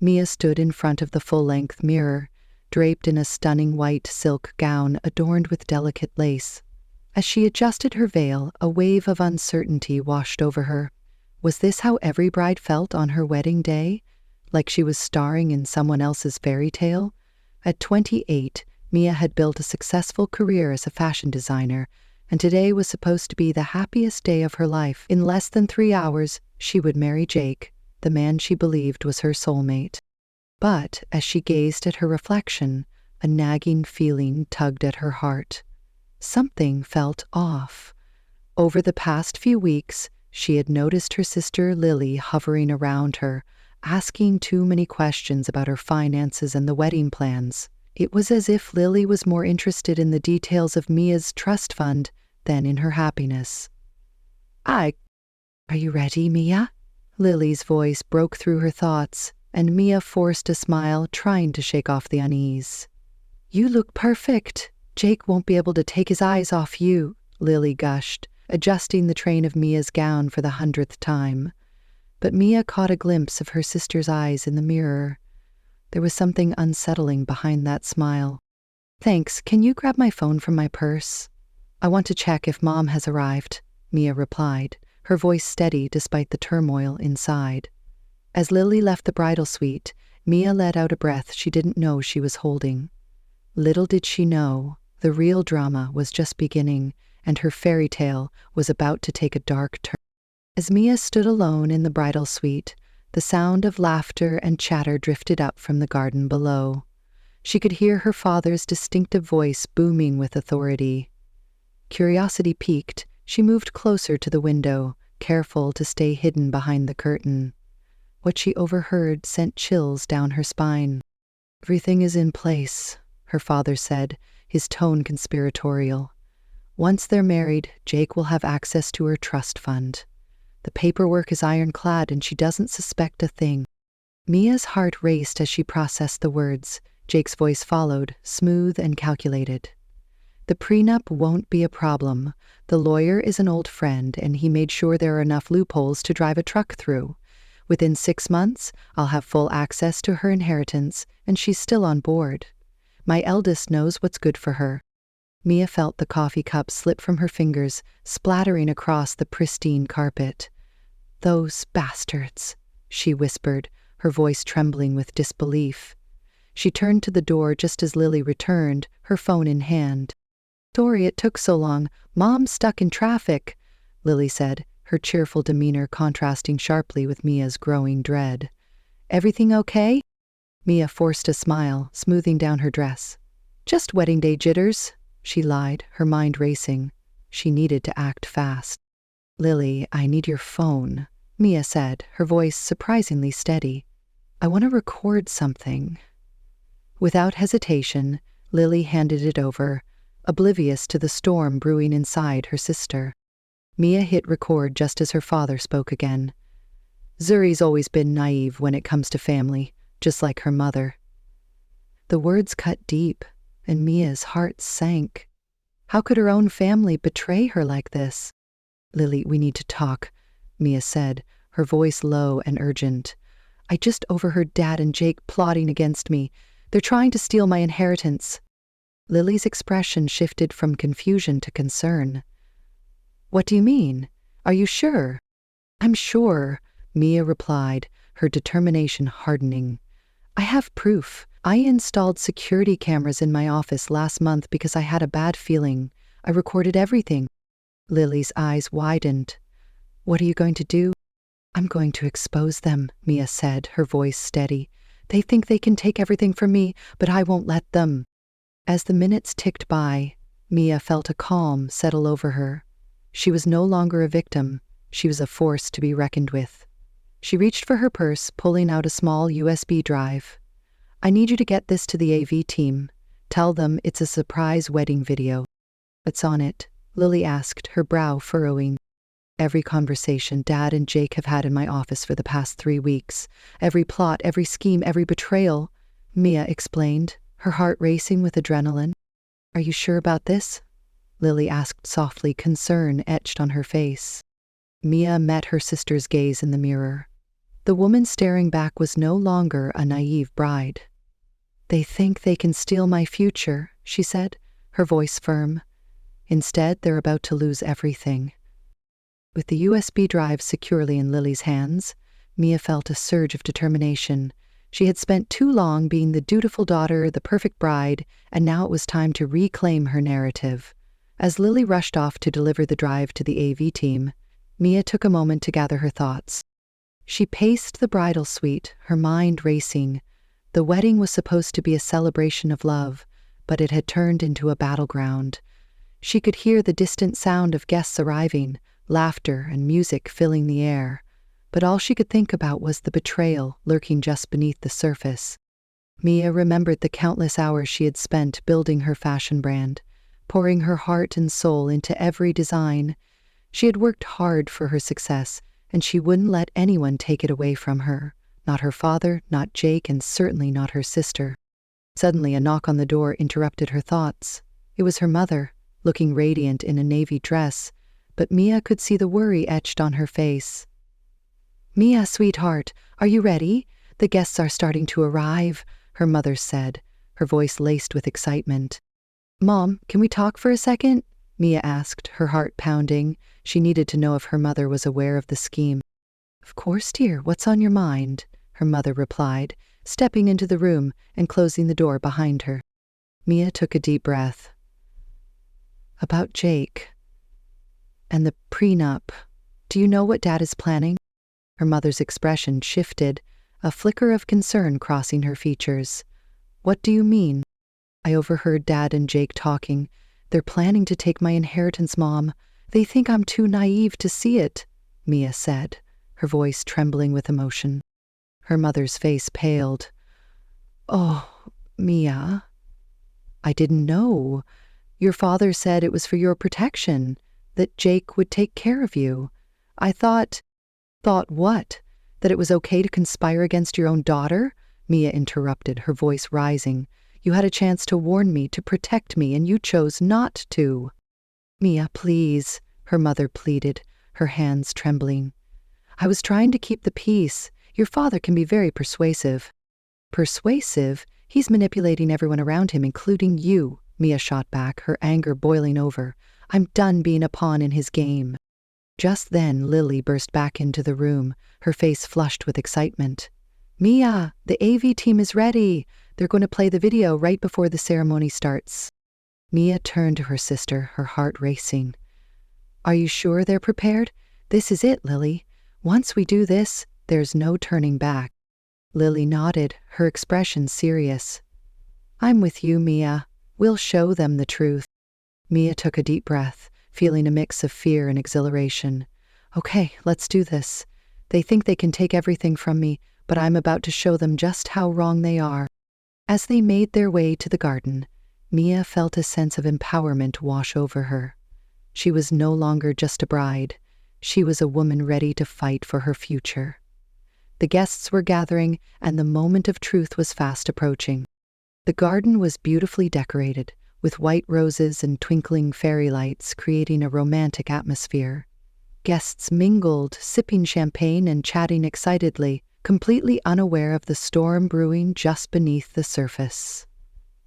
Mia stood in front of the full-length mirror, draped in a stunning white silk gown adorned with delicate lace. As she adjusted her veil, a wave of uncertainty washed over her. Was this how every bride felt on her wedding day? Like she was starring in someone else's fairy tale? At 28, Mia had built a successful career as a fashion designer, and today was supposed to be the happiest day of her life. In less than 3 hours, she would marry Jake, the man she believed was her soulmate. But as she gazed at her reflection, a nagging feeling tugged at her heart. Something felt off. Over the past few weeks, she had noticed her sister Lily hovering around her, asking too many questions about her finances and the wedding plans. It was as if Lily was more interested in the details of Mia's trust fund than in her happiness. Are you ready, Mia?" Lily's voice broke through her thoughts, and Mia forced a smile, trying to shake off the unease. "You look perfect. Jake won't be able to take his eyes off you," Lily gushed, adjusting the train of Mia's gown for the 100th time. But Mia caught a glimpse of her sister's eyes in the mirror. There was something unsettling behind that smile. "Thanks, can you grab my phone from my purse? I want to check if Mom has arrived," Mia replied, her voice steady despite the turmoil inside. As Lily left the bridal suite, Mia let out a breath she didn't know she was holding. Little did she know, the real drama was just beginning, and her fairy tale was about to take a dark turn. As Mia stood alone in the bridal suite, the sound of laughter and chatter drifted up from the garden below. She could hear her father's distinctive voice booming with authority. Curiosity piqued, she moved closer to the window, careful to stay hidden behind the curtain. What she overheard sent chills down her spine. "Everything is in place," her father said, his tone conspiratorial. "Once they're married, Jake will have access to her trust fund. The paperwork is ironclad and she doesn't suspect a thing." Mia's heart raced as she processed the words. Jake's voice followed, smooth and calculated. "The prenup won't be a problem. The lawyer is an old friend, and he made sure there are enough loopholes to drive a truck through. Within 6 months, I'll have full access to her inheritance, and she's still on board. My eldest knows what's good for her." Mia felt the coffee cup slip from her fingers, splattering across the pristine carpet. "Those bastards," she whispered, her voice trembling with disbelief. She turned to the door just as Lily returned, her phone in hand. "Sorry it took so long. Mom's stuck in traffic," Lily said, her cheerful demeanor contrasting sharply with Mia's growing dread. "Everything okay?" Mia forced a smile, smoothing down her dress. "Just wedding day jitters," she lied, her mind racing. She needed to act fast. "Lily, I need your phone," Mia said, her voice surprisingly steady. "I want to record something." Without hesitation, Lily handed it over, oblivious to the storm brewing inside her sister. Mia hit record just as her father spoke again. "Zuri's always been naive when it comes to family, just like her mother." The words cut deep, and Mia's heart sank. How could her own family betray her like this? "Lily, we need to talk," Mia said, her voice low and urgent. "I just overheard Dad and Jake plotting against me. They're trying to steal my inheritance." Lily's expression shifted from confusion to concern. "What do you mean? Are you sure?" "I'm sure," Mia replied, her determination hardening. "I have proof. I installed security cameras in my office last month because I had a bad feeling. I recorded everything." Lily's eyes widened. "What are you going to do?" "I'm going to expose them," Mia said, her voice steady. "They think they can take everything from me, but I won't let them." As the minutes ticked by, Mia felt a calm settle over her. She was no longer a victim. She was a force to be reckoned with. She reached for her purse, pulling out a small USB drive. "I need you to get this to the AV team. Tell them it's a surprise wedding video." "What's on it?" Lily asked, her brow furrowing. "Every conversation Dad and Jake have had in my office for the past 3 weeks. Every plot, every scheme, every betrayal," Mia explained, her heart racing with adrenaline. "Are you sure about this?" Lily asked softly, concern etched on her face. Mia met her sister's gaze in the mirror. The woman staring back was no longer a naive bride. "They think they can steal my future," she said, her voice firm. "Instead, they're about to lose everything." With the USB drive securely in Lily's hands, Mia felt a surge of determination. She had spent too long being the dutiful daughter, the perfect bride, and now it was time to reclaim her narrative. As Lily rushed off to deliver the drive to the AV team, Mia took a moment to gather her thoughts. She paced the bridal suite, her mind racing. The wedding was supposed to be a celebration of love, but it had turned into a battleground. She could hear the distant sound of guests arriving, laughter and music filling the air. But all she could think about was the betrayal lurking just beneath the surface. Mia remembered the countless hours she had spent building her fashion brand, pouring her heart and soul into every design. She had worked hard for her success, and she wouldn't let anyone take it away from her. Not her father, not Jake, and certainly not her sister. Suddenly, a knock on the door interrupted her thoughts. It was her mother, looking radiant in a navy dress, but Mia could see the worry etched on her face. "Mia, sweetheart, are you ready? The guests are starting to arrive," her mother said, her voice laced with excitement. "Mom, can we talk for a second?" Mia asked, her heart pounding. She needed to know if her mother was aware of the scheme. "Of course, dear, what's on your mind?" her mother replied, stepping into the room and closing the door behind her. Mia took a deep breath. "About Jake and the prenup. Do you know what Dad is planning?" Her mother's expression shifted, a flicker of concern crossing her features. "What do you mean?" "I overheard Dad and Jake talking. They're planning to take my inheritance, Mom. They think I'm too naive to see it," Mia said, her voice trembling with emotion. Her mother's face paled. "Oh, Mia, I didn't know. Your father said it was for your protection, that Jake would take care of you. I thought—" "Thought what? That it was okay to conspire against your own daughter?" Mia interrupted, her voice rising. "You had a chance to warn me, to protect me, and you chose not to." "Mia, please," her mother pleaded, her hands trembling. "I was trying to keep the peace. Your father can be very persuasive." "Persuasive? He's manipulating everyone around him, including you," Mia shot back, her anger boiling over. "I'm done being a pawn in his game." Just then, Lily burst back into the room, her face flushed with excitement. "Mia, the AV team is ready. They're going to play the video right before the ceremony starts." Mia turned to her sister, her heart racing. "Are you sure they're prepared? This is it, Lily. Once we do this, there's no turning back." Lily nodded, her expression serious. "I'm with you, Mia. We'll show them the truth." Mia took a deep breath, feeling a mix of fear and exhilaration. "Okay, let's do this. They think they can take everything from me, but I'm about to show them just how wrong they are." As they made their way to the garden, Mia felt a sense of empowerment wash over her. She was no longer just a bride. She was a woman ready to fight for her future. The guests were gathering, and the moment of truth was fast approaching. The garden was beautifully decorated, with white roses and twinkling fairy lights creating a romantic atmosphere. Guests mingled, sipping champagne and chatting excitedly, completely unaware of the storm brewing just beneath the surface.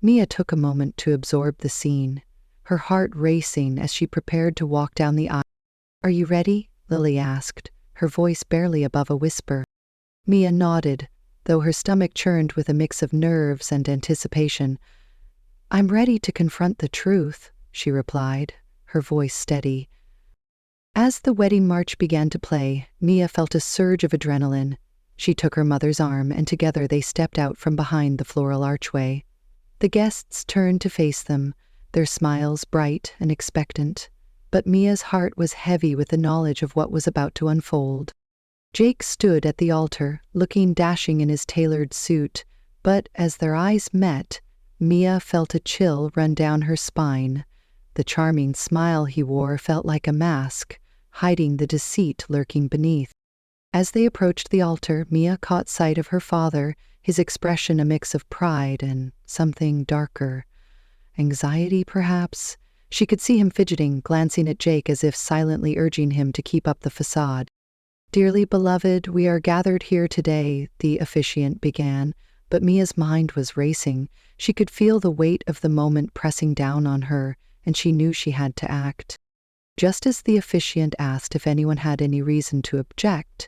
Mia took a moment to absorb the scene, her heart racing as she prepared to walk down the aisle. "Are you ready?" Lily asked, her voice barely above a whisper. Mia nodded, though her stomach churned with a mix of nerves and anticipation. "I'm ready to confront the truth," she replied, her voice steady. As the wedding march began to play, Mia felt a surge of adrenaline. She took her mother's arm, and together they stepped out from behind the floral archway. The guests turned to face them, their smiles bright and expectant, but Mia's heart was heavy with the knowledge of what was about to unfold. Jake stood at the altar, looking dashing in his tailored suit, but as their eyes met, Mia felt a chill run down her spine. The charming smile he wore felt like a mask, hiding the deceit lurking beneath. As they approached the altar, Mia caught sight of her father, his expression a mix of pride and something darker. Anxiety, perhaps? She could see him fidgeting, glancing at Jake as if silently urging him to keep up the facade. "Dearly beloved, we are gathered here today," the officiant began, but Mia's mind was racing. She could feel the weight of the moment pressing down on her, and she knew she had to act. Just as the officiant asked if anyone had any reason to object,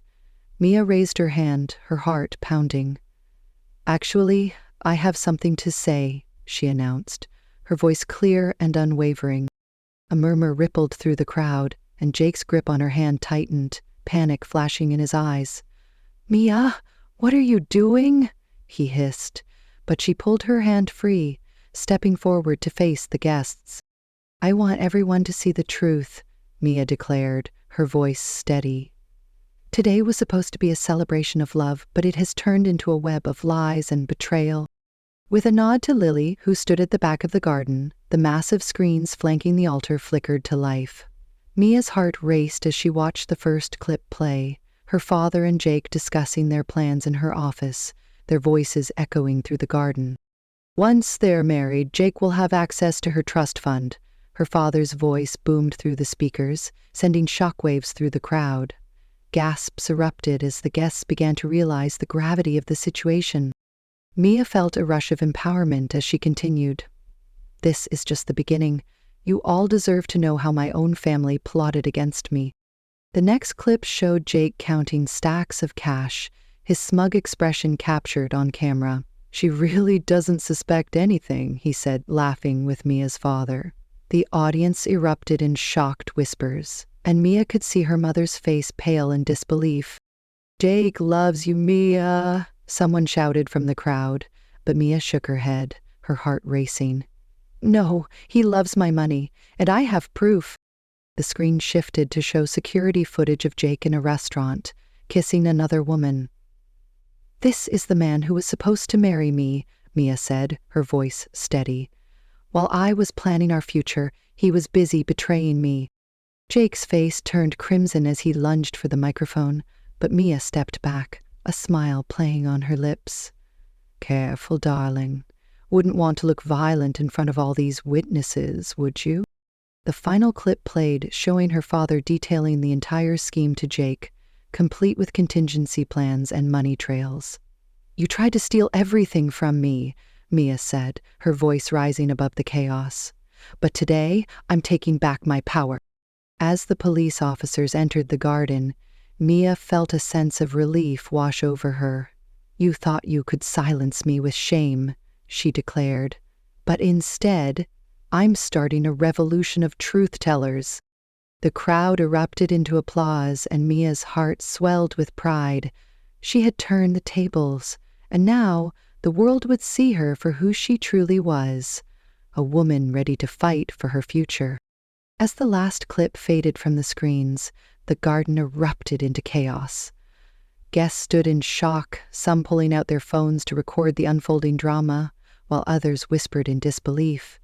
Mia raised her hand, her heart pounding. "Actually, I have something to say," she announced, her voice clear and unwavering. A murmur rippled through the crowd, and Jake's grip on her hand tightened, panic flashing in his eyes. "Mia, what are you doing?" he hissed, but she pulled her hand free, stepping forward to face the guests. "I want everyone to see the truth," Mia declared, her voice steady. "Today was supposed to be a celebration of love, but it has turned into a web of lies and betrayal." With a nod to Lily, who stood at the back of the garden, the massive screens flanking the altar flickered to life. Mia's heart raced as she watched the first clip play, her father and Jake discussing their plans in her office, their voices echoing through the garden. "Once they're married, Jake will have access to her trust fund." Her father's voice boomed through the speakers, sending shockwaves through the crowd. Gasps erupted as the guests began to realize the gravity of the situation. Mia felt a rush of empowerment as she continued. "This is just the beginning. You all deserve to know how my own family plotted against me." The next clip showed Jake counting stacks of cash, his smug expression captured on camera. "She really doesn't suspect anything," he said, laughing with Mia's father. The audience erupted in shocked whispers, and Mia could see her mother's face pale in disbelief. "Jake loves you, Mia," someone shouted from the crowd, but Mia shook her head, her heart racing. "No, he loves my money, and I have proof." The screen shifted to show security footage of Jake in a restaurant, kissing another woman. "This is the man who was supposed to marry me," Mia said, her voice steady. "While I was planning our future, he was busy betraying me." Jake's face turned crimson as he lunged for the microphone, but Mia stepped back, a smile playing on her lips. "Careful, darling. Wouldn't want to look violent in front of all these witnesses, would you?" The final clip played, showing her father detailing the entire scheme to Jake, complete with contingency plans and money trails. "You tried to steal everything from me," Mia said, her voice rising above the chaos. "But today, I'm taking back my power." As the police officers entered the garden, Mia felt a sense of relief wash over her. "You thought you could silence me with shame," she declared. "But instead, I'm starting a revolution of truth-tellers." The crowd erupted into applause, and Mia's heart swelled with pride. She had turned the tables, and now the world would see her for who she truly was, a woman ready to fight for her future. As the last clip faded from the screens, the garden erupted into chaos. Guests stood in shock, some pulling out their phones to record the unfolding drama, while others whispered in disbelief.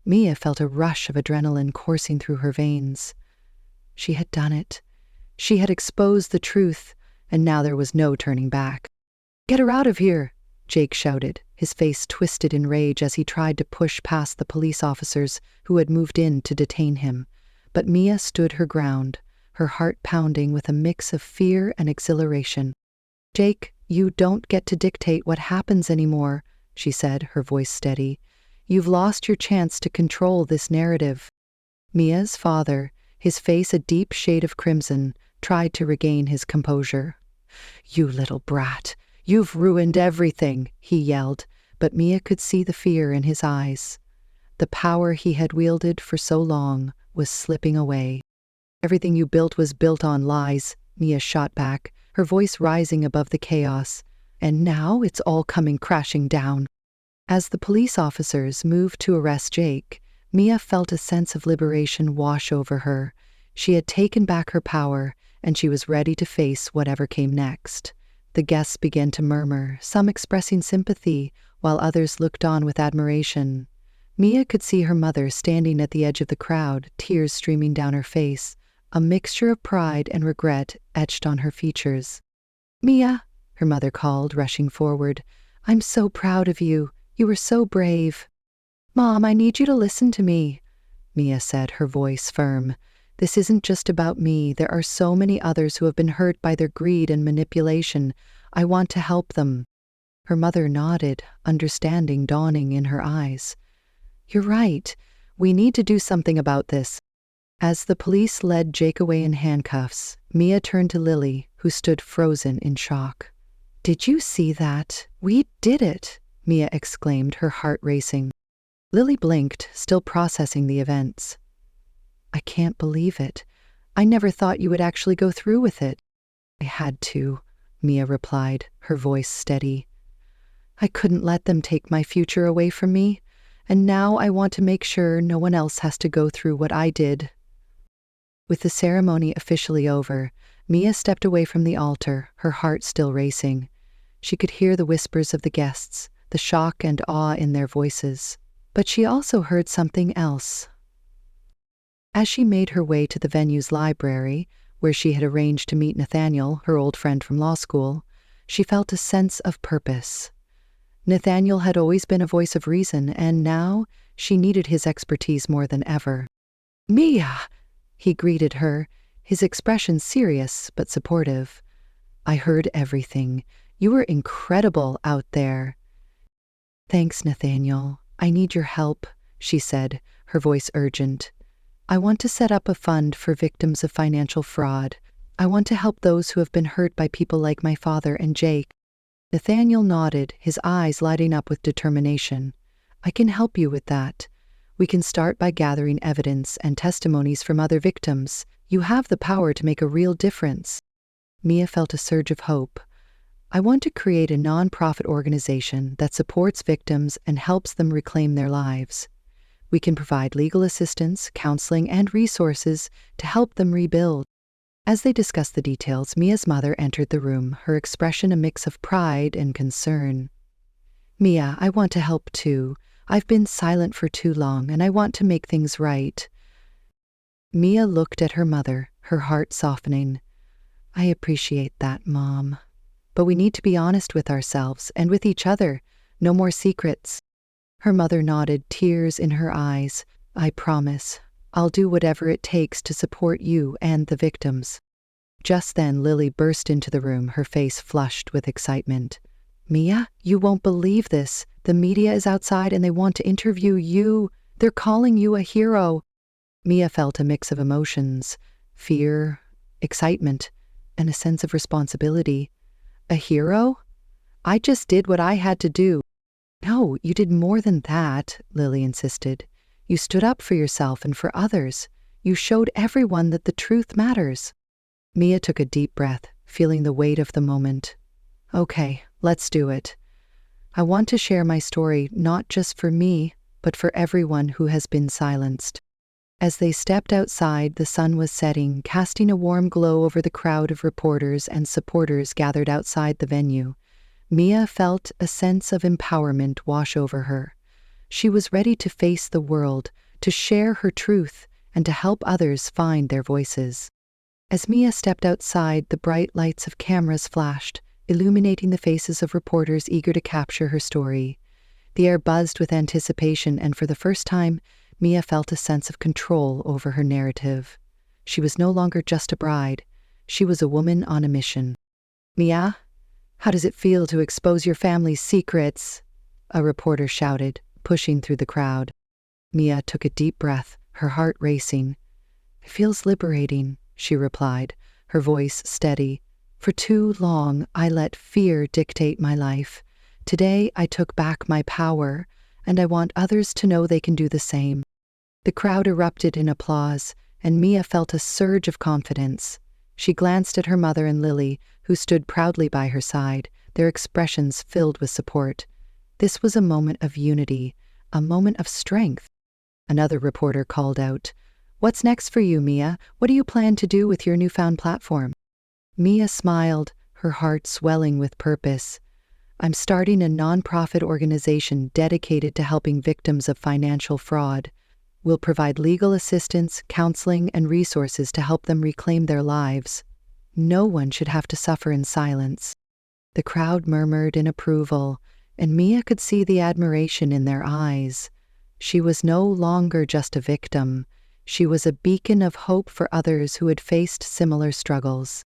Mia felt a rush of adrenaline coursing through her veins. She had done it. She had exposed the truth, and now there was no turning back. "Get her out of here!" Jake shouted, his face twisted in rage as he tried to push past the police officers who had moved in to detain him. But Mia stood her ground, her heart pounding with a mix of fear and exhilaration. "Jake, you don't get to dictate what happens anymore," she said, her voice steady. "You've lost your chance to control this narrative." Mia's father, his face a deep shade of crimson, tried to regain his composure. "You little brat, you've ruined everything," he yelled, but Mia could see the fear in his eyes. The power he had wielded for so long was slipping away. "Everything you built was built on lies," Mia shot back, her voice rising above the chaos. "And now it's all coming crashing down." As the police officers moved to arrest Jake, Mia felt a sense of liberation wash over her. She had taken back her power, and she was ready to face whatever came next. The guests began to murmur, some expressing sympathy, while others looked on with admiration. Mia could see her mother standing at the edge of the crowd, tears streaming down her face, a mixture of pride and regret etched on her features. "Mia," her mother called, rushing forward, "I'm so proud of you. You were so brave." "Mom, I need you to listen to me," Mia said, her voice firm. This isn't just about me. There are so many others who have been hurt by their greed and manipulation. I want to help them." Her mother nodded, understanding dawning in her eyes. "You're right. We need to do something about this." As the police led Jake away in handcuffs, Mia turned to Lily, who stood frozen in shock. "Did you see that? We did it!" Mia exclaimed, her heart racing. Lily blinked, still processing the events. "I can't believe it. I never thought you would actually go through with it." "I had to," Mia replied, her voice steady. "I couldn't let them take my future away from me, and now I want to make sure no one else has to go through what I did." With the ceremony officially over, Mia stepped away from the altar, her heart still racing. She could hear the whispers of the guests, the shock and awe in their voices. But she also heard something else. As she made her way to the venue's library, where she had arranged to meet Nathaniel, her old friend from law school, she felt a sense of purpose. Nathaniel had always been a voice of reason, and now she needed his expertise more than ever. "Mia!" He greeted her, his expression serious but supportive. "I heard everything. You were incredible out there." "Thanks, Nathaniel. I need your help," she said, her voice urgent. "I want to set up a fund for victims of financial fraud. I want to help those who have been hurt by people like my father and Jake." Nathaniel nodded, his eyes lighting up with determination. "I can help you with that. We can start by gathering evidence and testimonies from other victims. You have the power to make a real difference." Mia felt a surge of hope. "I want to create a non-profit organization that supports victims and helps them reclaim their lives. We can provide legal assistance, counseling, and resources to help them rebuild." As they discussed the details, Mia's mother entered the room, her expression a mix of pride and concern. "Mia, I want to help too. I've been silent for too long, and I want to make things right." Mia looked at her mother, her heart softening. "I appreciate that, Mom. But we need to be honest with ourselves and with each other. No more secrets." Her mother nodded, tears in her eyes. "I promise. I'll do whatever it takes to support you and the victims." Just then, Lily burst into the room, her face flushed with excitement. "Mia, you won't believe this. The media is outside and they want to interview you. They're calling you a hero." Mia felt a mix of emotions, fear, excitement, and a sense of responsibility. "A hero? I just did what I had to do." "No, you did more than that," Lily insisted. "You stood up for yourself and for others. You showed everyone that the truth matters." Mia took a deep breath, feeling the weight of the moment. "Okay, let's do it. I want to share my story not just for me, but for everyone who has been silenced." As they stepped outside, the sun was setting, casting a warm glow over the crowd of reporters and supporters gathered outside the venue. Mia felt a sense of empowerment wash over her. She was ready to face the world, to share her truth, and to help others find their voices. As Mia stepped outside, the bright lights of cameras flashed, illuminating the faces of reporters eager to capture her story. The air buzzed with anticipation, and for the first time, Mia felt a sense of control over her narrative. She was no longer just a bride. She was a woman on a mission. "Mia, how does it feel to expose your family's secrets?" a reporter shouted, pushing through the crowd. Mia took a deep breath, her heart racing. "It feels liberating," she replied, her voice steady. "For too long, I let fear dictate my life. Today, I took back my power, and I want others to know they can do the same." The crowd erupted in applause, and Mia felt a surge of confidence. She glanced at her mother and Lily, who stood proudly by her side, their expressions filled with support. This was a moment of unity, a moment of strength. Another reporter called out, "What's next for you, Mia? What do you plan to do with your newfound platform?" Mia smiled, her heart swelling with purpose. "I'm starting a non-profit organization dedicated to helping victims of financial fraud. We'll provide legal assistance, counseling, and resources to help them reclaim their lives. No one should have to suffer in silence." The crowd murmured in approval, and Mia could see the admiration in their eyes. She was no longer just a victim. She was a beacon of hope for others who had faced similar struggles.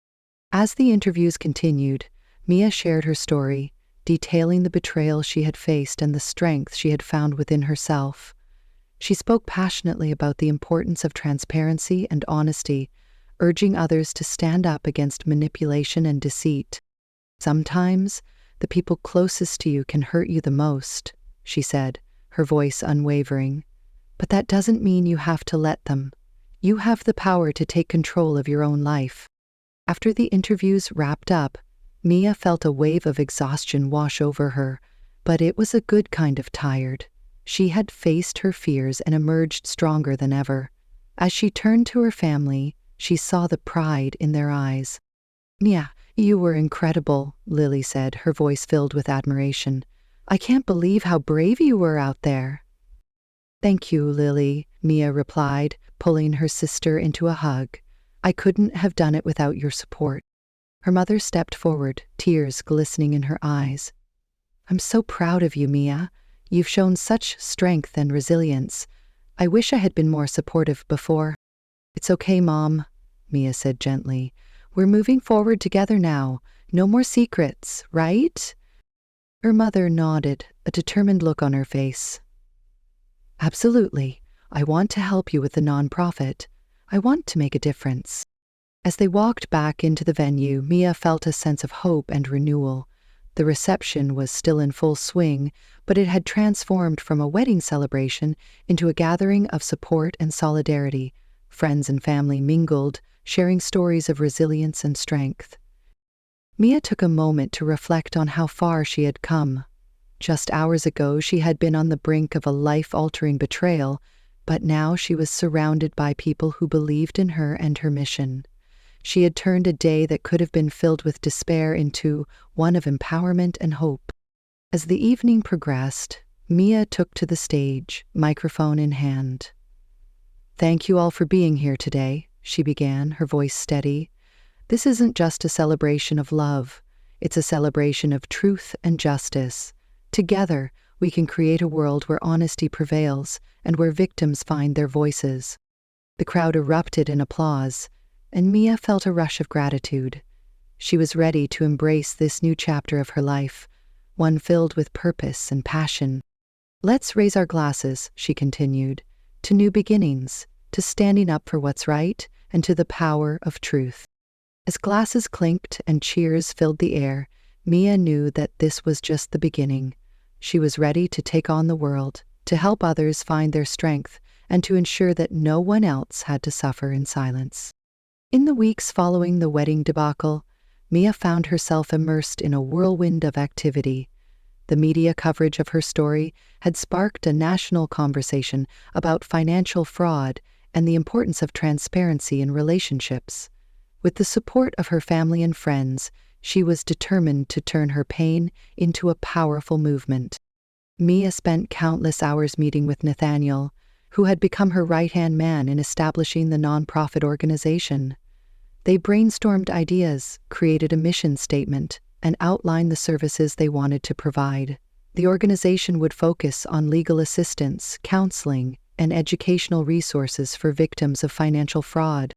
As the interviews continued, Mia shared her story, detailing the betrayal she had faced and the strength she had found within herself. She spoke passionately about the importance of transparency and honesty, urging others to stand up against manipulation and deceit. "Sometimes, the people closest to you can hurt you the most," she said, her voice unwavering. "But that doesn't mean you have to let them. You have the power to take control of your own life." After the interviews wrapped up, Mia felt a wave of exhaustion wash over her, but it was a good kind of tired. She had faced her fears and emerged stronger than ever. As she turned to her family, she saw the pride in their eyes. "Mia, you were incredible," Lily said, her voice filled with admiration. "I can't believe how brave you were out there." "Thank you, Lily," Mia replied, pulling her sister into a hug. "I couldn't have done it without your support." Her mother stepped forward, tears glistening in her eyes. "I'm so proud of you, Mia. You've shown such strength and resilience. I wish I had been more supportive before." "It's okay, Mom," Mia said gently. "We're moving forward together now. No more secrets, right?" Her mother nodded, a determined look on her face. "Absolutely. I want to help you with the nonprofit. I want to make a difference." As they walked back into the venue, Mia felt a sense of hope and renewal. The reception was still in full swing, but it had transformed from a wedding celebration into a gathering of support and solidarity. Friends and family mingled, sharing stories of resilience and strength. Mia took a moment to reflect on how far she had come. Just hours ago, she had been on the brink of a life-altering betrayal, but now she was surrounded by people who believed in her and her mission. She had turned a day that could have been filled with despair into one of empowerment and hope. As the evening progressed, Mia took to the stage, microphone in hand. "Thank you all for being here today," she began, her voice steady. "This isn't just a celebration of love. It's a celebration of truth and justice. Together, we can create a world where honesty prevails and where victims find their voices." The crowd erupted in applause, and Mia felt a rush of gratitude. She was ready to embrace this new chapter of her life, one filled with purpose and passion. "Let's raise our glasses," she continued, "to new beginnings, to standing up for what's right, and to the power of truth." As glasses clinked and cheers filled the air, Mia knew that this was just the beginning. She was ready to take on the world, to help others find their strength, and to ensure that no one else had to suffer in silence. In the weeks following the wedding debacle, Mia found herself immersed in a whirlwind of activity. The media coverage of her story had sparked a national conversation about financial fraud and the importance of transparency in relationships. With the support of her family and friends, she was determined to turn her pain into a powerful movement. Mia spent countless hours meeting with Nathaniel, who had become her right-hand man in establishing the nonprofit organization. They brainstormed ideas, created a mission statement, and outlined the services they wanted to provide. The organization would focus on legal assistance, counseling, and educational resources for victims of financial fraud.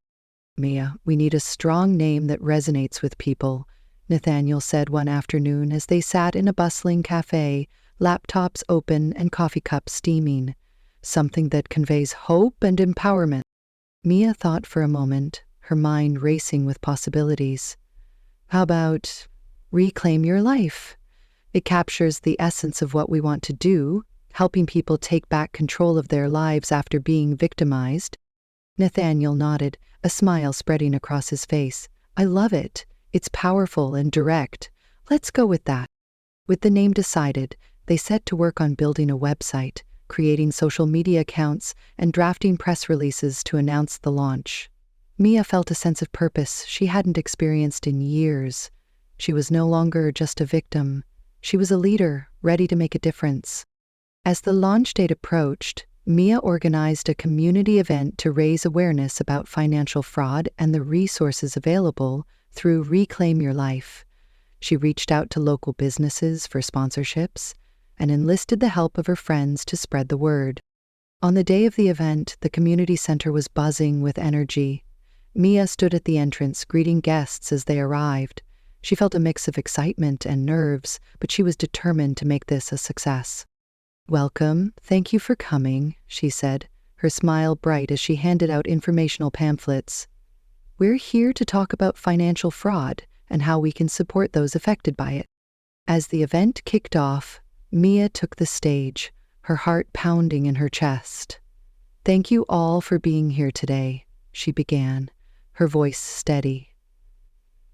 "Mia, we need a strong name that resonates with people," Nathaniel said one afternoon as they sat in a bustling cafe, laptops open and coffee cups steaming. "Something that conveys hope and empowerment." Mia thought for a moment, her mind racing with possibilities. "How about Reclaim Your Life? It captures the essence of what we want to do, helping people take back control of their lives after being victimized." Nathaniel nodded, a smile spreading across his face. "I love it. It's powerful and direct. Let's go with that." With the name decided, they set to work on building a website, creating social media accounts, and drafting press releases to announce the launch. Mia felt a sense of purpose she hadn't experienced in years. She was no longer just a victim. She was a leader, ready to make a difference. As the launch date approached, Mia organized a community event to raise awareness about financial fraud and the resources available through Reclaim Your Life. She reached out to local businesses for sponsorships and enlisted the help of her friends to spread the word. On the day of the event, the community center was buzzing with energy. Mia stood at the entrance, greeting guests as they arrived. She felt a mix of excitement and nerves, but she was determined to make this a success. "Welcome, thank you for coming," she said, her smile bright as she handed out informational pamphlets. "We're here to talk about financial fraud and how we can support those affected by it." As the event kicked off, Mia took the stage, her heart pounding in her chest. "Thank you all for being here today," she began, her voice steady.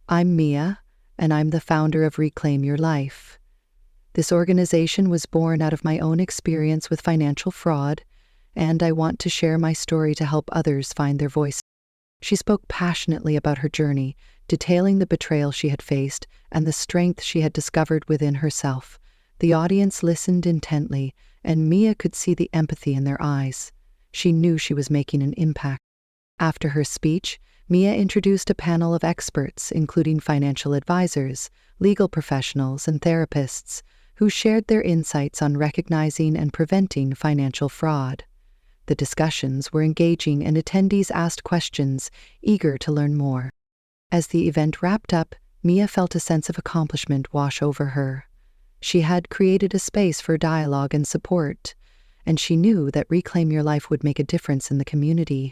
"I'm Mia, and I'm the founder of Reclaim Your Life. This organization was born out of my own experience with financial fraud, and I want to share my story to help others find their voice." She spoke passionately about her journey, detailing the betrayal she had faced and the strength she had discovered within herself. The audience listened intently, and Mia could see the empathy in their eyes. She knew she was making an impact. After her speech, Mia introduced a panel of experts, including financial advisors, legal professionals, and therapists, who shared their insights on recognizing and preventing financial fraud. The discussions were engaging, and attendees asked questions, eager to learn more. As the event wrapped up, Mia felt a sense of accomplishment wash over her. She had created a space for dialogue and support, and she knew that Reclaim Your Life would make a difference in the community.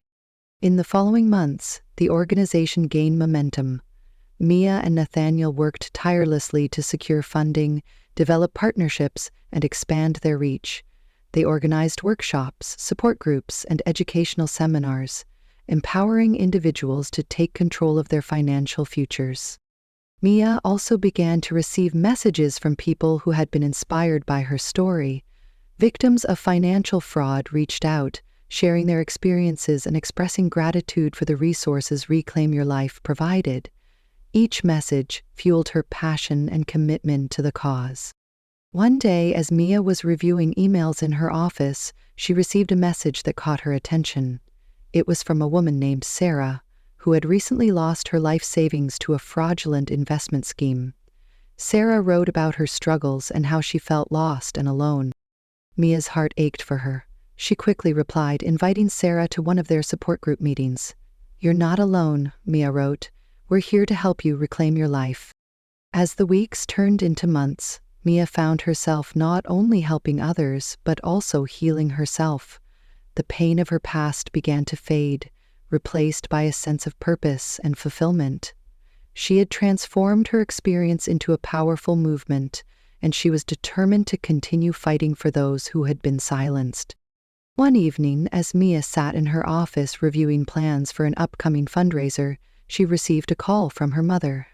In the following months, the organization gained momentum. Mia and Nathaniel worked tirelessly to secure funding, develop partnerships, and expand their reach. They organized workshops, support groups, and educational seminars, empowering individuals to take control of their financial futures. Mia also began to receive messages from people who had been inspired by her story. Victims of financial fraud reached out, sharing their experiences and expressing gratitude for the resources Reclaim Your Life provided. Each message fueled her passion and commitment to the cause. One day, as Mia was reviewing emails in her office, she received a message that caught her attention. It was from a woman named Sarah, who had recently lost her life savings to a fraudulent investment scheme. Sarah wrote about her struggles and how she felt lost and alone. Mia's heart ached for her. She quickly replied, inviting Sarah to one of their support group meetings. "You're not alone," Mia wrote. "We're here to help you reclaim your life." As the weeks turned into months, Mia found herself not only helping others, but also healing herself. The pain of her past began to fade, replaced by a sense of purpose and fulfillment. She had transformed her experience into a powerful movement, and she was determined to continue fighting for those who had been silenced. One evening, as Mia sat in her office reviewing plans for an upcoming fundraiser, she received a call from her mother.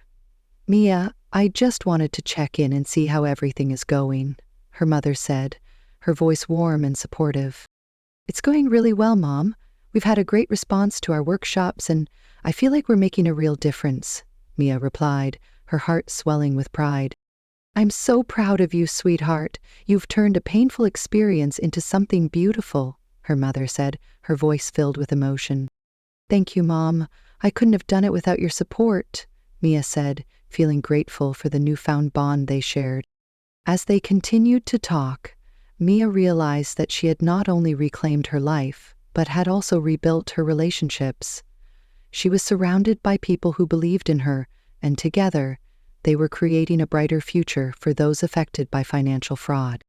"Mia, I just wanted to check in and see how everything is going," her mother said, her voice warm and supportive. "It's going really well, Mom. We've had a great response to our workshops, and I feel like we're making a real difference," Mia replied, her heart swelling with pride. "I'm so proud of you, sweetheart. You've turned a painful experience into something beautiful," her mother said, her voice filled with emotion. "Thank you, Mom. I couldn't have done it without your support," Mia said, feeling grateful for the newfound bond they shared. As they continued to talk, Mia realized that she had not only reclaimed her life, but had also rebuilt her relationships. She was surrounded by people who believed in her, and together, they were creating a brighter future for those affected by financial fraud.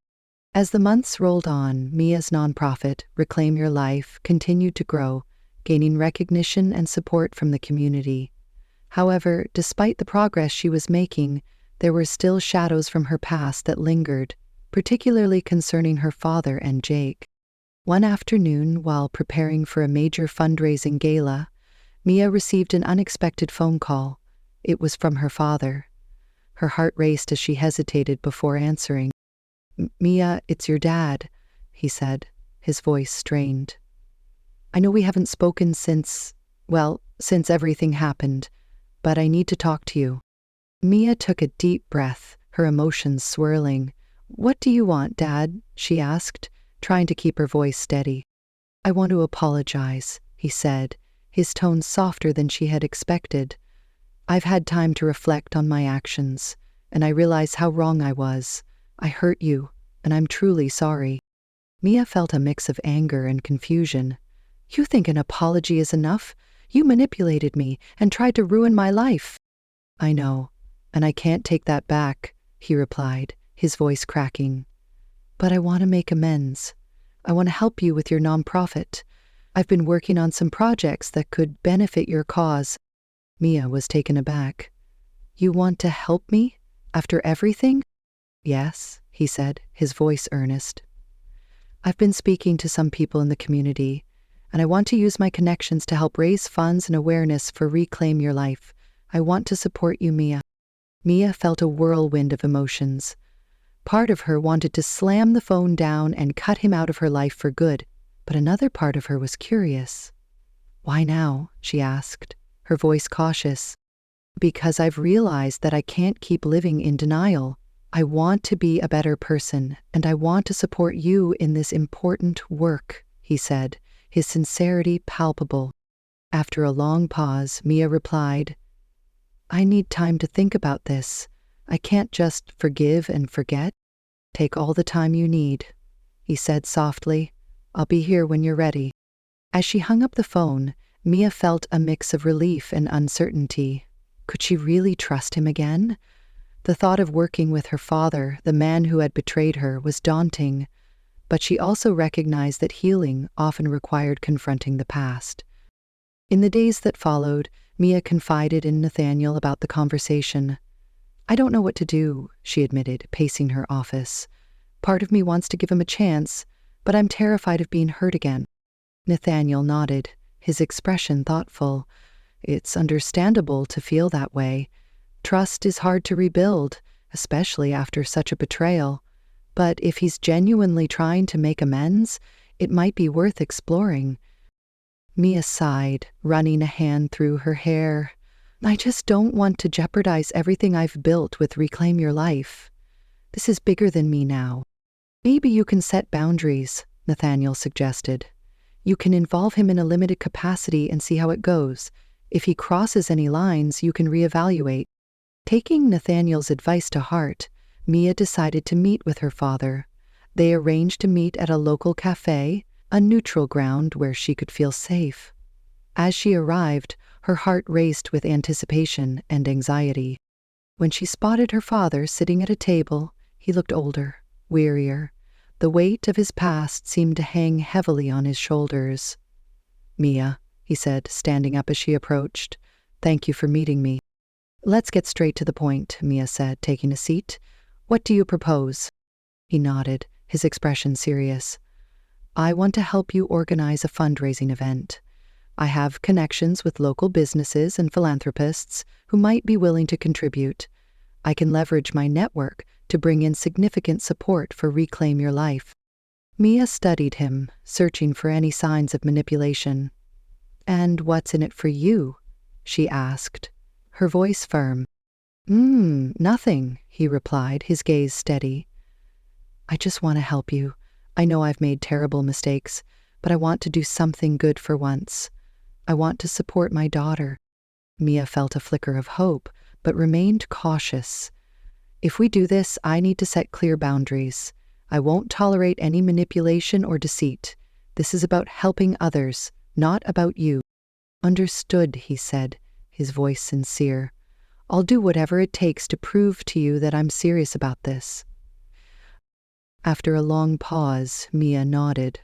As the months rolled on, Mia's nonprofit, Reclaim Your Life, continued to grow, gaining recognition and support from the community. However, despite the progress she was making, there were still shadows from her past that lingered, particularly concerning her father and Jake. One afternoon, while preparing for a major fundraising gala, Mia received an unexpected phone call. It was from her father. Her heart raced as she hesitated before answering. "Mia, it's your dad," he said, his voice strained. "I know we haven't spoken since everything happened, but I need to talk to you." Mia took a deep breath, her emotions swirling. "What do you want, Dad?" she asked, trying to keep her voice steady. "I want to apologize," he said, his tone softer than she had expected. "I've had time to reflect on my actions, and I realize how wrong I was. I hurt you, and I'm truly sorry." Mia felt a mix of anger and confusion. You think an apology is enough? You manipulated me and tried to ruin my life. I know, and I can't take that back, he replied, his voice cracking. But I want to make amends. I want to help you with your nonprofit. I've been working on some projects that could benefit your cause. Mia was taken aback. You want to help me? After everything? Yes, he said, his voice earnest. I've been speaking to some people in the community, and I want to use my connections to help raise funds and awareness for Reclaim Your Life. I want to support you, Mia. Mia felt a whirlwind of emotions. Part of her wanted to slam the phone down and cut him out of her life for good, but another part of her was curious. Why now? She asked, her voice cautious. Because I've realized that I can't keep living in denial. I want to be a better person, and I want to support you in this important work, he said, his sincerity palpable. After a long pause, Mia replied, I need time to think about this. I can't just forgive and forget. Take all the time you need, he said softly. I'll be here when you're ready. As she hung up the phone, Mia felt a mix of relief and uncertainty. Could she really trust him again? The thought of working with her father, the man who had betrayed her, was daunting, but she also recognized that healing often required confronting the past. In the days that followed, Mia confided in Nathaniel about the conversation. I don't know what to do, she admitted, pacing her office. Part of me wants to give him a chance, but I'm terrified of being hurt again. Nathaniel nodded, his expression thoughtful. It's understandable to feel that way. Trust is hard to rebuild, especially after such a betrayal. But if he's genuinely trying to make amends, it might be worth exploring. Mia sighed, running a hand through her hair. I just don't want to jeopardize everything I've built with Reclaim Your Life. This is bigger than me now. Maybe you can set boundaries, Nathaniel suggested. You can involve him in a limited capacity and see how it goes. If he crosses any lines, you can reevaluate. Taking Nathaniel's advice to heart, Mia decided to meet with her father. They arranged to meet at a local cafe, a neutral ground where she could feel safe. As she arrived, her heart raced with anticipation and anxiety. When she spotted her father sitting at a table, he looked older, wearier. The weight of his past seemed to hang heavily on his shoulders. Mia, he said, standing up as she approached. Thank you for meeting me. Let's get straight to the point, Mia said, taking a seat. What do you propose? He nodded, his expression serious. I want to help you organize a fundraising event. I have connections with local businesses and philanthropists who might be willing to contribute. I can leverage my network to bring in significant support for Reclaim Your Life. Mia studied him, searching for any signs of manipulation. And what's in it for you? She asked, her voice firm. Nothing, he replied, his gaze steady. I just want to help you. I know I've made terrible mistakes, but I want to do something good for once. I want to support my daughter. Mia felt a flicker of hope, but remained cautious. If we do this, I need to set clear boundaries. I won't tolerate any manipulation or deceit. This is about helping others, not about you. Understood, he said, his voice sincere. I'll do whatever it takes to prove to you that I'm serious about this. After a long pause, Mia nodded.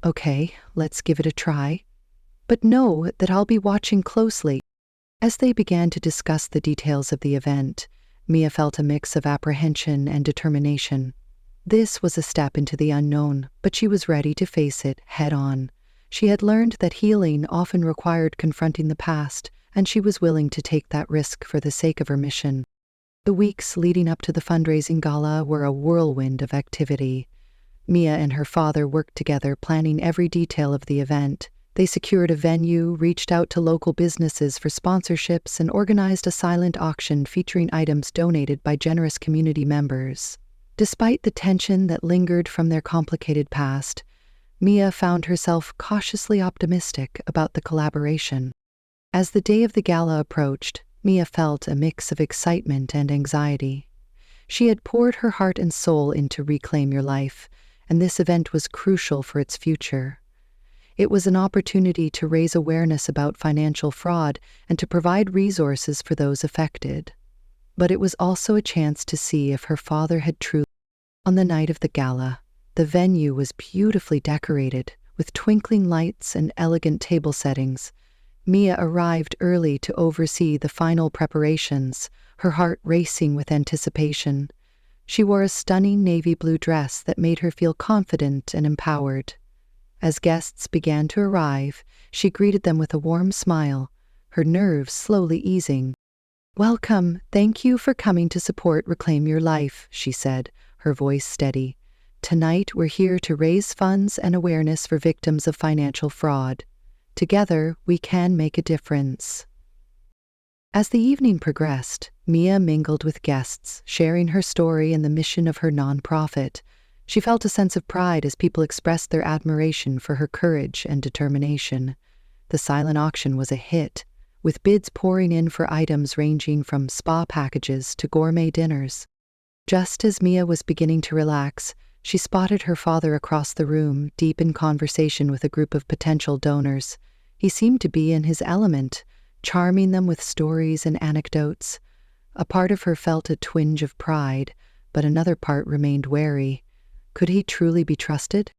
Okay, let's give it a try. But know that I'll be watching closely. As they began to discuss the details of the event, Mia felt a mix of apprehension and determination. This was a step into the unknown, but she was ready to face it head-on. She had learned that healing often required confronting the past, and she was willing to take that risk for the sake of her mission. The weeks leading up to the fundraising gala were a whirlwind of activity. Mia and her father worked together, planning every detail of the event. They secured a venue, reached out to local businesses for sponsorships, and organized a silent auction featuring items donated by generous community members. Despite the tension that lingered from their complicated past, Mia found herself cautiously optimistic about the collaboration. As the day of the gala approached, Mia felt a mix of excitement and anxiety. She had poured her heart and soul into Reclaim Your Life, and this event was crucial for its future. It was an opportunity to raise awareness about financial fraud and to provide resources for those affected. But it was also a chance to see if her father had truly. On the night of the gala, the venue was beautifully decorated, with twinkling lights and elegant table settings. Mia arrived early to oversee the final preparations, her heart racing with anticipation. She wore a stunning navy blue dress that made her feel confident and empowered. As guests began to arrive, she greeted them with a warm smile, her nerves slowly easing. "Welcome, thank you for coming to support Reclaim Your Life," she said, her voice steady. "Tonight we're here to raise funds and awareness for victims of financial fraud. Together, we can make a difference." As the evening progressed, Mia mingled with guests, sharing her story and the mission of her nonprofit. She felt a sense of pride as people expressed their admiration for her courage and determination. The silent auction was a hit, with bids pouring in for items ranging from spa packages to gourmet dinners. Just as Mia was beginning to relax, she spotted her father across the room, deep in conversation with a group of potential donors. He seemed to be in his element, charming them with stories and anecdotes. A part of her felt a twinge of pride, but another part remained wary. Could he truly be trusted?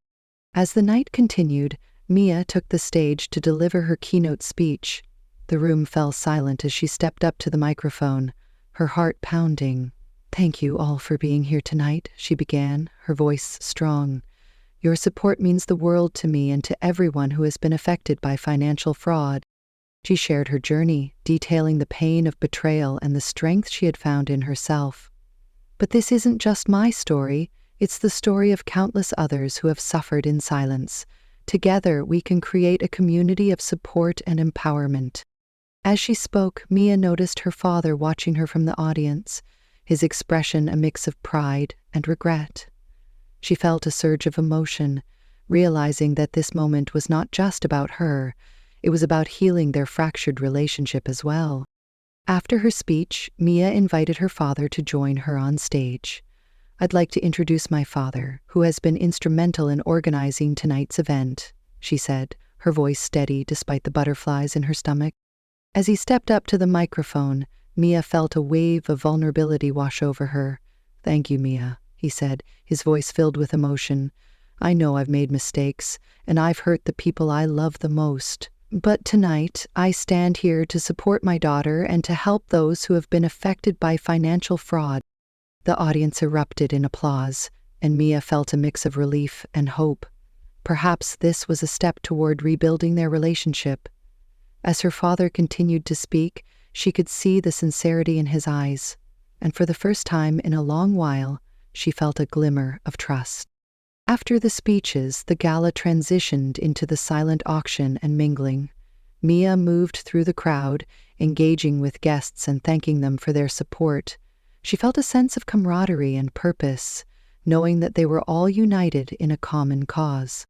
As the night continued, Mia took the stage to deliver her keynote speech. The room fell silent as she stepped up to the microphone, her heart pounding. "Thank you all for being here tonight," she began, her voice strong. "Your support means the world to me and to everyone who has been affected by financial fraud." She shared her journey, detailing the pain of betrayal and the strength she had found in herself. "But this isn't just my story, it's the story of countless others who have suffered in silence. Together, we can create a community of support and empowerment." As she spoke, Mia noticed her father watching her from the audience, his expression a mix of pride and regret. She felt a surge of emotion, realizing that this moment was not just about her, it was about healing their fractured relationship as well. After her speech, Mia invited her father to join her on stage. "I'd like to introduce my father, who has been instrumental in organizing tonight's event," she said, her voice steady despite the butterflies in her stomach. As he stepped up to the microphone, Mia felt a wave of vulnerability wash over her. "Thank you, Mia," he said, his voice filled with emotion. "I know I've made mistakes, and I've hurt the people I love the most. But tonight, I stand here to support my daughter and to help those who have been affected by financial fraud." The audience erupted in applause, and Mia felt a mix of relief and hope. Perhaps this was a step toward rebuilding their relationship. As her father continued to speak, she could see the sincerity in his eyes, and for the first time in a long while, she felt a glimmer of trust. After the speeches, the gala transitioned into the silent auction and mingling. Mia moved through the crowd, engaging with guests and thanking them for their support. She felt a sense of camaraderie and purpose, knowing that they were all united in a common cause.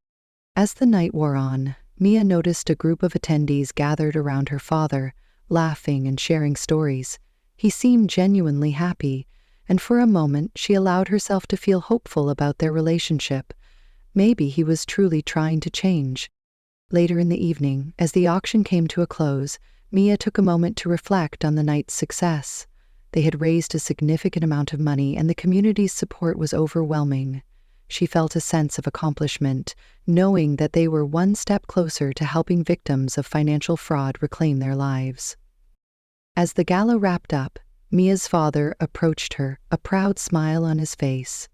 As the night wore on, Mia noticed a group of attendees gathered around her father, laughing and sharing stories. He seemed genuinely happy, and for a moment she allowed herself to feel hopeful about their relationship. Maybe he was truly trying to change. Later in the evening, as the auction came to a close, Mia took a moment to reflect on the night's success. They had raised a significant amount of money, and the community's support was overwhelming. She felt a sense of accomplishment, knowing that they were one step closer to helping victims of financial fraud reclaim their lives. As the gala wrapped up, Mia's father approached her, a proud smile on his face.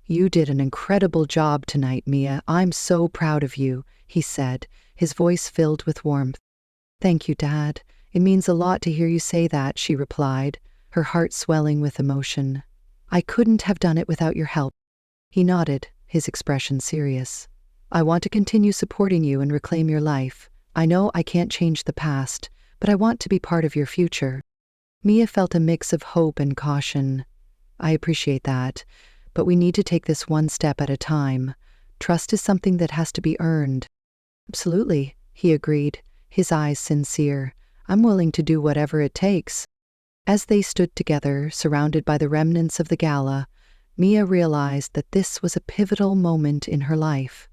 "You did an incredible job tonight, Mia. I'm so proud of you," he said, his voice filled with warmth. "Thank you, Dad. It means a lot to hear you say that," she replied, her heart swelling with emotion. "I couldn't have done it without your help." He nodded, his expression serious. "I want to continue supporting you and reclaim your life. I know I can't change the past, but I want to be part of your future." Mia felt a mix of hope and caution. "I appreciate that, but we need to take this one step at a time. Trust is something that has to be earned." "Absolutely," he agreed, his eyes sincere. "I'm willing to do whatever it takes." As they stood together, surrounded by the remnants of the gala, Mia realized that this was a pivotal moment in her life.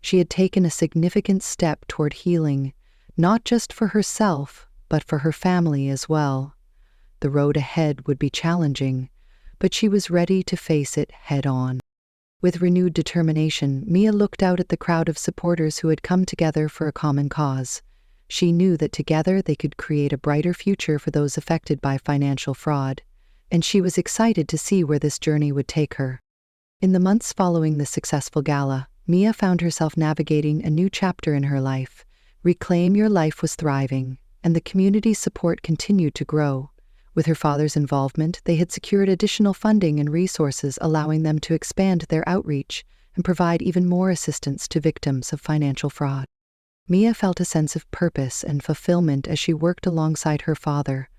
She had taken a significant step toward healing, not just for herself, but for her family as well. The road ahead would be challenging, but she was ready to face it head-on. With renewed determination, Mia looked out at the crowd of supporters who had come together for a common cause. She knew that together they could create a brighter future for those affected by financial fraud, and she was excited to see where this journey would take her. In the months following the successful gala, Mia found herself navigating a new chapter in her life. Reclaim Your Life was thriving, and the community's support continued to grow. With her father's involvement, they had secured additional funding and resources, allowing them to expand their outreach and provide even more assistance to victims of financial fraud. Mia felt a sense of purpose and fulfillment as she worked alongside her father,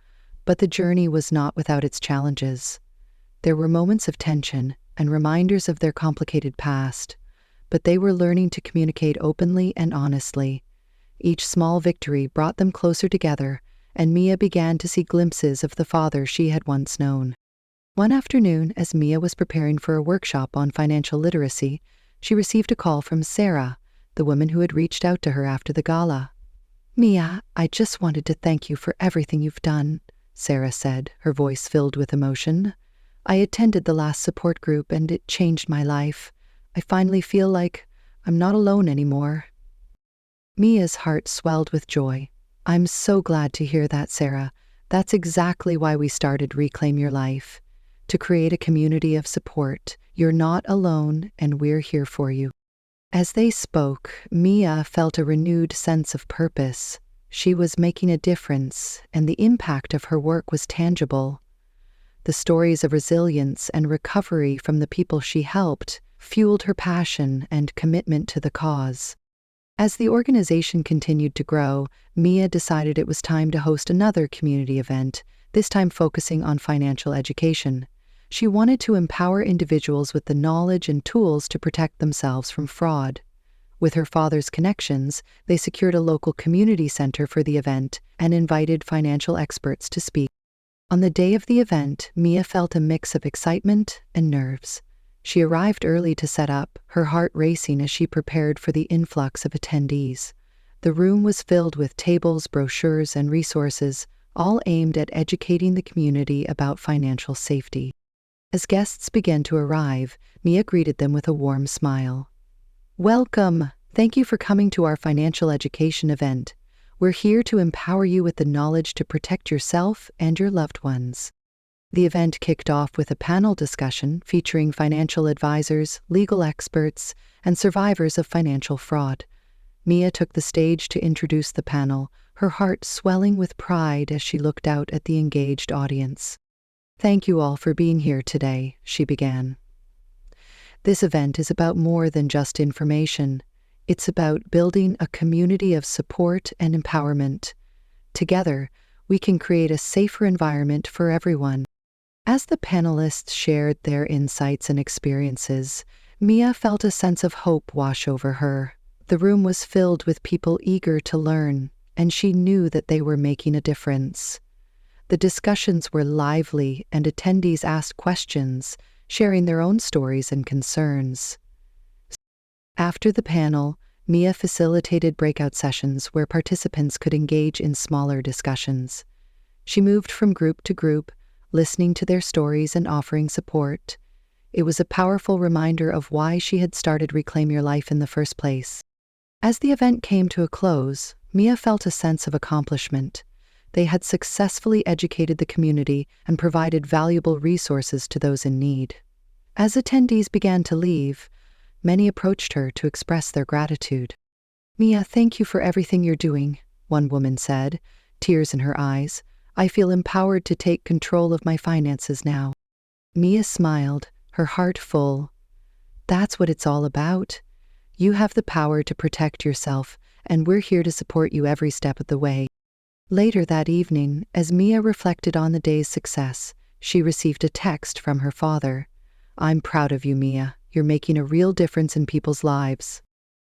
but the journey was not without its challenges. There were moments of tension and reminders of their complicated past, but they were learning to communicate openly and honestly. Each small victory brought them closer together, and Mia began to see glimpses of the father she had once known. One afternoon, as Mia was preparing for a workshop on financial literacy, she received a call from Sarah, the woman who had reached out to her after the gala. "Mia, I just wanted to thank you for everything you've done," Sarah said, her voice filled with emotion. "I attended the last support group and it changed my life. I finally feel like I'm not alone anymore." Mia's heart swelled with joy. "I'm so glad to hear that, Sarah. That's exactly why we started Reclaim Your Life, to create a community of support. You're not alone, and we're here for you." As they spoke, Mia felt a renewed sense of purpose. She was making a difference, and the impact of her work was tangible. The stories of resilience and recovery from the people she helped fueled her passion and commitment to the cause. As the organization continued to grow, Mia decided it was time to host another community event, this time focusing on financial education. She wanted to empower individuals with the knowledge and tools to protect themselves from fraud. With her father's connections, they secured a local community center for the event and invited financial experts to speak. On the day of the event, Mia felt a mix of excitement and nerves. She arrived early to set up, her heart racing as she prepared for the influx of attendees. The room was filled with tables, brochures, and resources, all aimed at educating the community about financial safety. As guests began to arrive, Mia greeted them with a warm smile. "Welcome! Thank you for coming to our financial education event. We're here to empower you with the knowledge to protect yourself and your loved ones." The event kicked off with a panel discussion featuring financial advisors, legal experts, and survivors of financial fraud. Mia took the stage to introduce the panel, her heart swelling with pride as she looked out at the engaged audience. "Thank you all for being here today," she began. "This event is about more than just information. It's about building a community of support and empowerment. Together, we can create a safer environment for everyone." As the panelists shared their insights and experiences, Mia felt a sense of hope wash over her. The room was filled with people eager to learn, and she knew that they were making a difference. The discussions were lively, and attendees asked questions, sharing their own stories and concerns. After the panel, Mia facilitated breakout sessions where participants could engage in smaller discussions. She moved from group to group, listening to their stories and offering support. It was a powerful reminder of why she had started Reclaim Your Life in the first place. As the event came to a close, Mia felt a sense of accomplishment. They had successfully educated the community and provided valuable resources to those in need. As attendees began to leave, many approached her to express their gratitude. "Mia, thank you for everything you're doing," one woman said, tears in her eyes. "I feel empowered to take control of my finances now." Mia smiled, her heart full. "That's what it's all about. You have the power to protect yourself, and we're here to support you every step of the way." Later that evening, as Mia reflected on the day's success, she received a text from her father. "I'm proud of you, Mia. You're making a real difference in people's lives."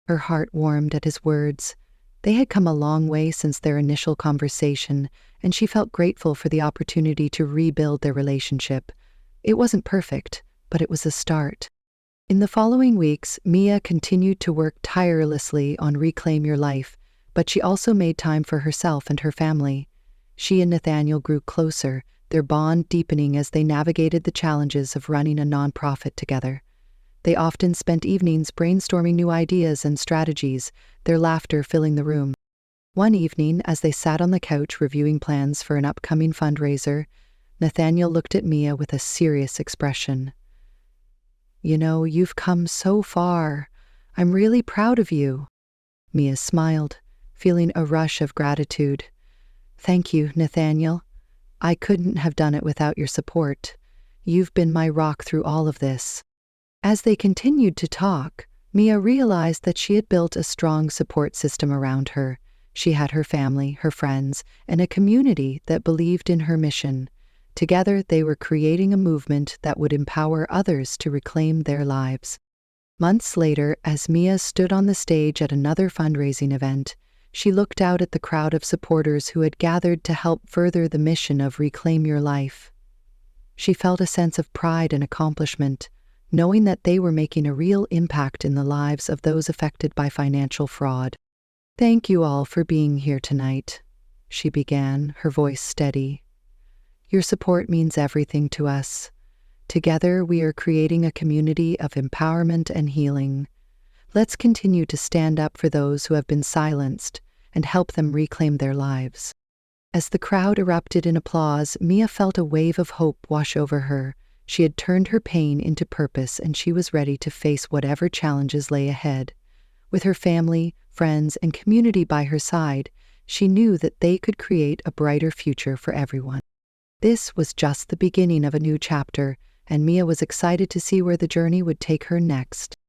Her heart warmed at his words. They had come a long way since their initial conversation, and she felt grateful for the opportunity to rebuild their relationship. It wasn't perfect, but it was a start. In the following weeks, Mia continued to work tirelessly on Reclaim Your Life, but she also made time for herself and her family. She and Nathaniel grew closer, their bond deepening as they navigated the challenges of running a nonprofit together. They often spent evenings brainstorming new ideas and strategies, their laughter filling the room. One evening, as they sat on the couch reviewing plans for an upcoming fundraiser, Nathaniel looked at Mia with a serious expression. "You know, you've come so far. I'm really proud of you." Mia smiled, feeling a rush of gratitude. "Thank you, Nathaniel. I couldn't have done it without your support. You've been my rock through all of this." As they continued to talk, Mia realized that she had built a strong support system around her. She had her family, her friends, and a community that believed in her mission. Together, they were creating a movement that would empower others to reclaim their lives. Months later, as Mia stood on the stage at another fundraising event, she looked out at the crowd of supporters who had gathered to help further the mission of Reclaim Your Life. She felt a sense of pride and accomplishment, knowing that they were making a real impact in the lives of those affected by financial fraud. "Thank you all for being here tonight," she began, her voice steady. "Your support means everything to us. Together, we are creating a community of empowerment and healing. Let's continue to stand up for those who have been silenced and help them reclaim their lives." As the crowd erupted in applause, Mia felt a wave of hope wash over her. She had turned her pain into purpose, and she was ready to face whatever challenges lay ahead. With her family, friends, and community by her side, she knew that they could create a brighter future for everyone. This was just the beginning of a new chapter, and Mia was excited to see where the journey would take her next.